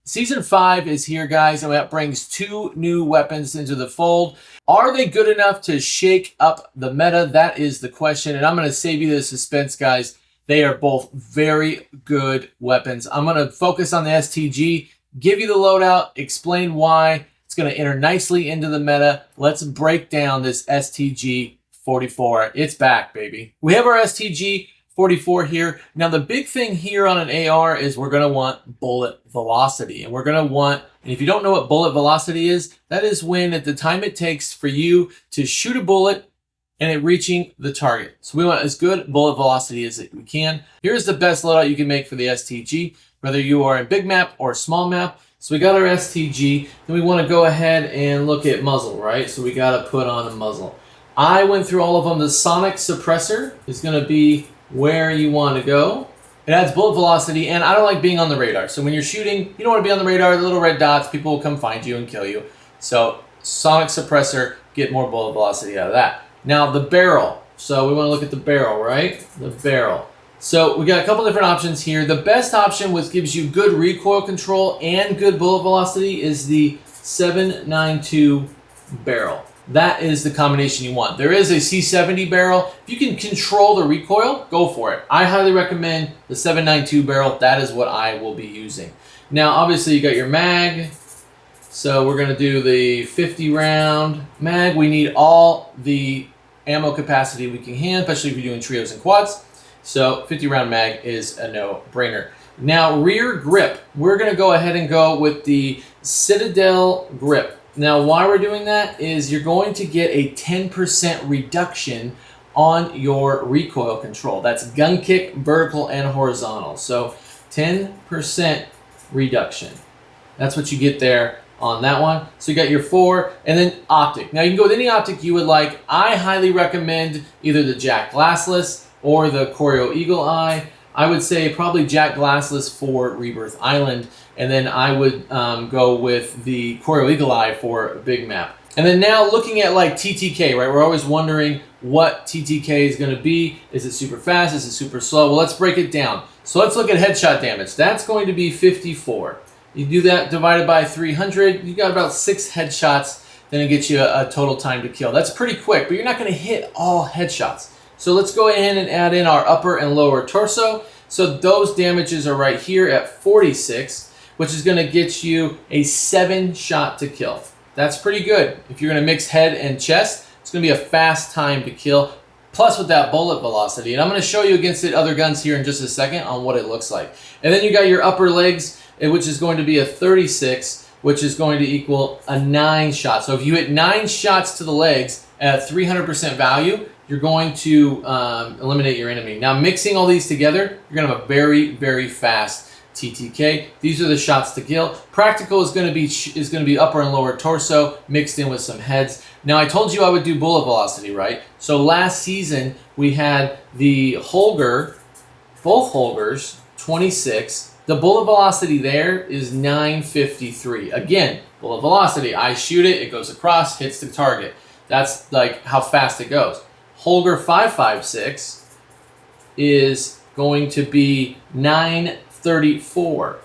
Season 5 is here, guys, and that brings 2 new weapons into the fold. Are they good enough to shake up the meta? That is the question, and I'm going to save you the suspense, guys. They are both very good weapons. I'm going to focus on the STG, give you the loadout, explain why. It's going to enter nicely into the meta. Let's break down this STG 44. It's back, baby. We have our STG 44 here. Now, the big thing here on an AR is we're going to want bullet velocity. And we're going to want, and if you don't know what bullet velocity is, that is when at the time it takes for you to shoot a bullet and it reaching the target. So we want as good bullet velocity as we can. Here's the best loadout you can make for the STG, whether you are in big map or small map. So we got our STG, then we want to go ahead and look at muzzle, right? So we got to put on a muzzle. I went through all of them. The sonic suppressor is going to be where you want to go. It adds bullet velocity, and I don't like being on the radar. So when you're shooting, you don't want to be on the radar. The little red dots, people will come find you and kill you. So sonic suppressor, get more bullet velocity out of that. Now the barrel. So we want to look at the barrel, right? The barrel. So we got a couple different options here. The best option, which gives you good recoil control and good bullet velocity, is the 7.92 barrel. That is the combination you want. There is a C70 barrel. If you can control the recoil, go for it. I highly recommend the 7.92 barrel. That is what I will be using. Now, obviously, you got your mag. So we're going to do the 50 round mag. We need all the ammo capacity we can handle, especially if you're doing trios and quads. So 50 round mag is a no-brainer. Now, rear grip. We're going to go ahead and go with the Citadel grip. Now, why we're doing that is you're going to get a 10% reduction on your recoil control. That's gun kick, vertical, and horizontal. So 10% reduction. That's what you get there on that one. So you got your 4, and then optic. Now, you can go with any optic you would like. I highly recommend either the Jack Glassless or the Choreo Eagle Eye. I would say probably Jack Glassless for Rebirth Island, and then I would go with the Choreo Eagle Eye for Big Map. And then now looking at like TTK, right? We're always wondering what TTK is going to be. Is it super fast? Is it super slow? Well, let's break it down. So let's look at headshot damage. That's going to be 54. You do that divided by 300, you got about 6 headshots, then it gets you a total time to kill. That's pretty quick, but you're not going to hit all headshots. So let's go ahead and add in our upper and lower torso. So those damages are right here at 46, which is going to get you a 7 shot to kill. That's pretty good. If you're going to mix head and chest, it's going to be a fast time to kill, plus with that bullet velocity. And I'm going to show you against the other guns here in just a second on what it looks like. And then you got your upper legs, which is going to be a 36, which is going to equal a 9 shot. So if you hit 9 shots to the legs at 300% value, you're going to eliminate your enemy. Now, mixing all these together, you're going to have a very, very fast TTK. These are the shots to kill. Practical is going to be upper and lower torso mixed in with some heads. Now, I told you I would do bullet velocity, right? So last season we had the Holger, both Holgers, 26. The bullet velocity there is 953. Again, bullet velocity. I shoot it, it goes across, hits the target. That's like how fast it goes. Holger 556 is going to be 934.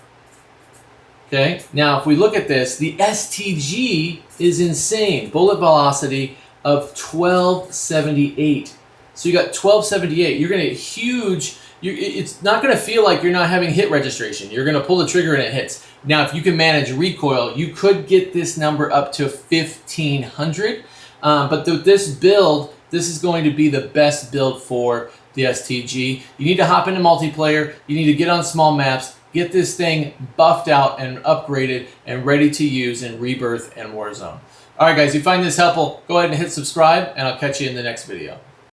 Okay, now if we look at this, the STG is insane. Bullet velocity of 1278. So you got 1278. You're going to get huge. It's not going to feel like you're not having hit registration. You're going to pull the trigger and it hits. Now, if you can manage recoil, you could get this number up to 1500. But this build, this is going to be the best build for the STG. You need to hop into multiplayer. You need to get on small maps, get this thing buffed out and upgraded and ready to use in Rebirth and Warzone. All right, guys, if you find this helpful, go ahead and hit subscribe, and I'll catch you in the next video.